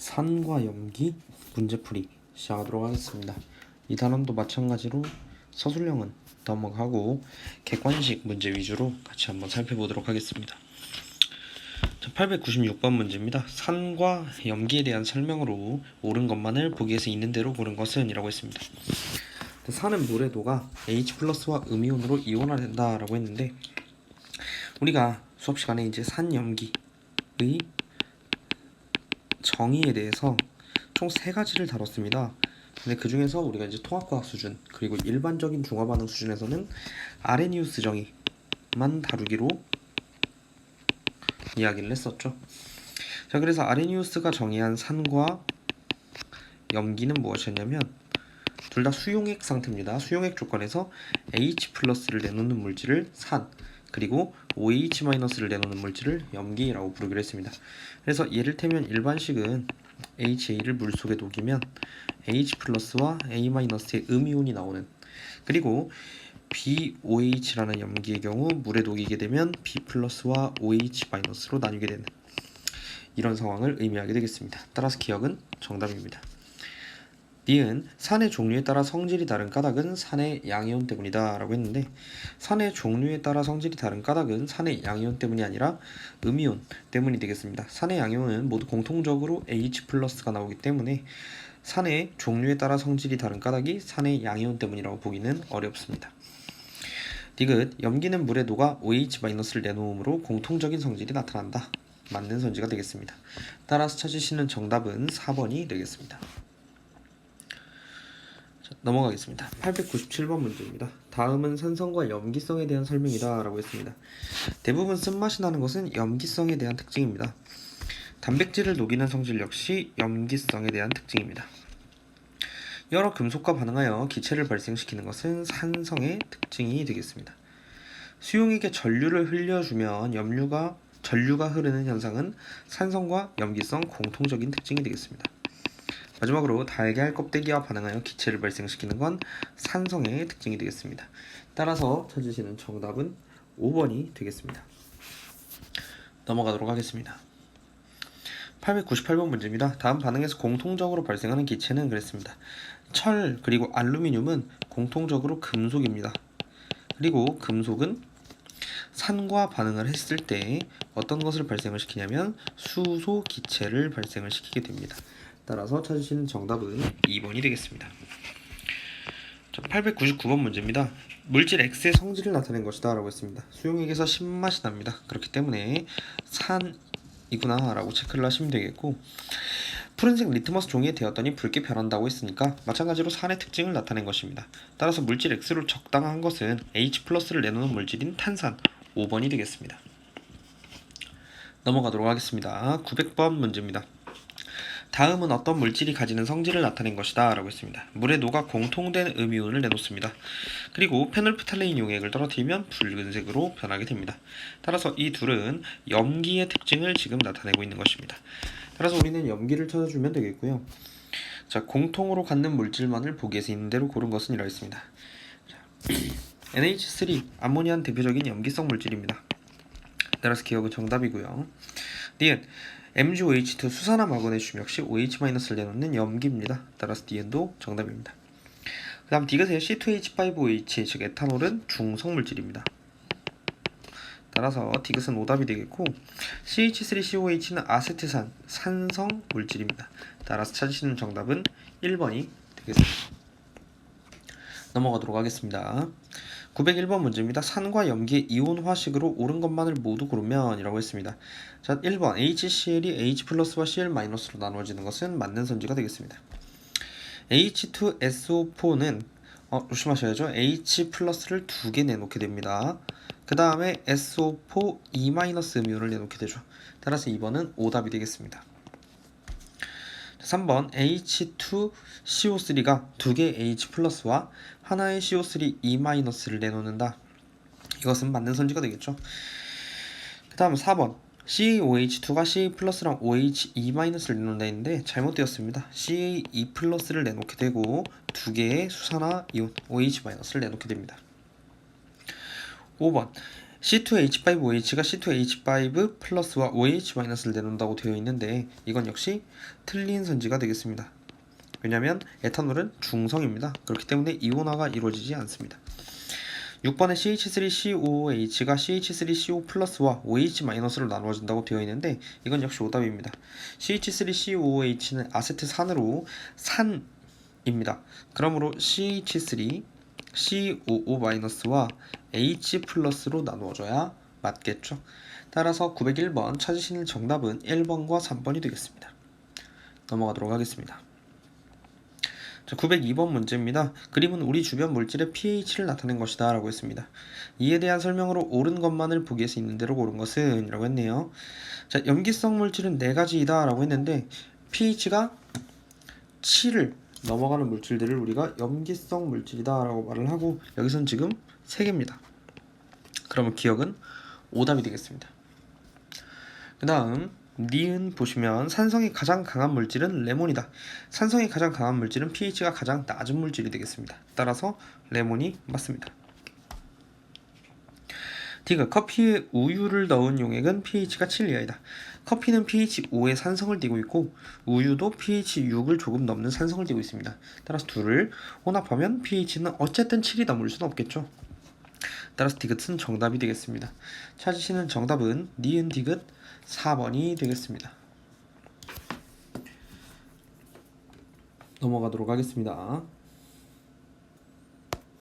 산과 염기 문제풀이 시작하도록 하겠습니다. 이 단원도 마찬가지로 서술형은 넘어가고 객관식 문제 위주로 같이 한번 살펴보도록 하겠습니다. 896번 문제입니다. 산과 염기에 대한 설명으로 옳은 것만을 보기에서 있는 대로 고른 것은 이라고 했습니다. 산은 물의도가 H 플러스와 음이온으로 이온화된다 라고 했는데, 우리가 수업 시간에 이제 산염기의 정의에 대해서 총 3가지를 다뤘습니다. 근데 그 중에서 우리가 이제 통합과학 수준 그리고 일반적인 중화반응 수준에서는 아레니우스 정의만 다루기로 이야기를 했었죠. 자, 그래서 아레니우스가 정의한 산과 염기는 무엇이었냐면 둘 다 수용액 상태입니다. 수용액 조건에서 H 플러스를 내놓는 물질을 산, 그리고 OH 마이너스를 내놓는 물질을 염기라고 부르기로 했습니다. 그래서 예를테면 일반식은 HA를 물속에 녹이면 H 플러스와 A 마이너스의 음이온이 나오는, 그리고 BOH라는 염기의 경우 물에 녹이게 되면 B 플러스와 OH 마이너스로 나뉘게 되는 이런 상황을 의미하게 되겠습니다. 따라서 기억은 정답입니다. 니은 산의 종류에 따라 성질이 다른 까닭은 산의 양이온 때문이다 라고 했는데, 산의 종류에 따라 성질이 다른 까닭은 산의 양이온 때문이 아니라 음이온 때문이 되겠습니다. 산의 양이온은 모두 공통적으로 H 플러스가 나오기 때문에 산의 종류에 따라 성질이 다른 까닭이 산의 양이온 때문이라고 보기는 어렵습니다. 디귿 염기는 물의 도가 OH-를 내놓음으로 공통적인 성질이 나타난다. 맞는 선지가 되겠습니다. 따라서 찾으시는 정답은 4번이 되겠습니다. 자, 넘어가겠습니다. 897번 문제입니다. 다음은 산성과 염기성에 대한 설명이다 라고 했습니다. 대부분 쓴맛이 나는 것은 염기성에 대한 특징입니다. 단백질을 녹이는 성질 역시 염기성에 대한 특징입니다. 여러 금속과 반응하여 기체를 발생시키는 것은 산성의 특징이 되겠습니다. 수용액에 전류를 흘려주면 전류가 흐르는 현상은 산성과 염기성 공통적인 특징이 되겠습니다. 마지막으로 달걀 껍데기와 반응하여 기체를 발생시키는 건 산성의 특징이 되겠습니다. 따라서 찾으시는 정답은 5번이 되겠습니다. 넘어가도록 하겠습니다. 898번 문제입니다. 다음 반응에서 공통적으로 발생하는 기체는 그랬습니다. 철 그리고 알루미늄은 공통적으로 금속입니다. 그리고 금속은 산과 반응을 했을 때 어떤 것을 발생을 시키냐면 수소 기체를 발생을 시키게 됩니다. 따라서 찾으시는 정답은 2번이 되겠습니다. 899번 문제입니다. 물질 X의 성질을 나타낸 것이다 라고 했습니다. 수용액에서 신맛이 납니다. 그렇기 때문에 산이구나 라고 체크를 하시면 되겠고, 푸른색 리트머스 종이에 대었더니 붉게 변한다고 했으니까 마찬가지로 산의 특징을 나타낸 것입니다. 따라서 물질 X로 적당한 것은 H 플러스를 내놓는 물질인 탄산 5번이 되겠습니다. 넘어가도록 하겠습니다. 900번 문제입니다. 다음은 어떤 물질이 가지는 성질을 나타낸 것이다 라고 했습니다. 물에 녹아 공통된 음이온을 내놓습니다. 그리고 페놀프탈레인 용액을 떨어뜨리면 붉은색으로 변하게 됩니다. 따라서 이 둘은 염기의 특징을 지금 나타내고 있는 것입니다. 따라서 우리는 염기를 찾아주면 되겠고요. 자, 공통으로 갖는 물질만을 보기에서 있는 대로 고른 것은 이라 했습니다. NH3 암모니아는 대표적인 염기성 물질입니다. 따라서 기억은 정답이고요. 니은 MgOH2 수산화 마그네슘 역시 OH-를 내놓는 염기입니다. 따라서 니은도 정답입니다. 그 다음 디귿의 C2H5OH 즉 에탄올은 중성 물질입니다. 따라서 디귿은 오답이 되겠고, CH3COH는 아세트산 산성 물질입니다. 따라서 찾으시는 정답은 1번이 되겠습니다. 넘어가도록 하겠습니다. 901번 문제입니다. 산과 염기의 이온화식으로 옳은 것만을 모두 고르면 이라고 했습니다. 자, 1번 HCl이 H 플러스와 Cl 마이너스로 나누어지는 것은 맞는 선지가 되겠습니다. H2SO4는 조심하셔야죠. H 플러스를 2개 내놓게 됩니다. 그 다음에 SO4 E 마이너스 음이온을 내놓게 되죠. 따라서 2번은 오답이 되겠습니다. 3번 H2CO3가 2개의 H 플러스와 하나의 CO3 E 마이너스를 내놓는다. 이것은 맞는 선지가 되겠죠. 그 다음 4번 CaOH2가 Ca 플러스랑 OH E 마이너스를 내놓는다 했는데 잘못되었습니다. Ca E 플러스를 내놓게 되고 2개의 수산화 이온 OH 마이너스를 내놓게 됩니다. 5번 C2H5OH가 C2H5 플러스와 OH 마이너스를 내놓는다고 되어 있는데 이건 역시 틀린 선지가 되겠습니다. 왜냐하면 에탄올은 중성입니다. 그렇기 때문에 이온화가 이루어지지 않습니다. 6번에 CH3COOH가 CH3CO 플러스와 OH 마이너스로 나누어진다고 되어 있는데 이건 역시 오답입니다. CH3COOH는 아세트산으로 산입니다. 그러므로 CH3COO 마이너스와 H 플러스로 나누어져야 맞겠죠. 따라서 901번 찾으시는 정답은 1번과 3번이 되겠습니다. 넘어가도록 하겠습니다. 자, 902번 문제입니다. 그림은 우리 주변 물질의 pH를 나타낸 것이다 라고 했습니다. 이에 대한 설명으로 옳은 것만을 보기에서 있는 대로 고른 것은 이라고 했네요. 자, 염기성 물질은 4가지이다 라고 했는데 pH가 7을 넘어가는 물질들을 우리가 염기성 물질이다 라고 말을 하고 여기선 지금 3개입니다. 그러면 기억은 오답이 되겠습니다. 그 다음 니은 보시면 산성이 가장 강한 물질은 레몬이다. 산성이 가장 강한 물질은 pH가 가장 낮은 물질이 되겠습니다. 따라서 레몬이 맞습니다. D가 커피에 우유를 넣은 용액은 pH가 7 이하이다. 커피는 pH 5의 산성을 띠고 있고 우유도 pH 6을 조금 넘는 산성을 띠고 있습니다. 따라서 둘을 혼합하면 pH는 어쨌든 7이 넘을 수는 없겠죠. 따라서 디귿은 정답이 되겠습니다. 찾으시는 정답은 니은 디귿 4번이 되겠습니다. 넘어가도록 하겠습니다.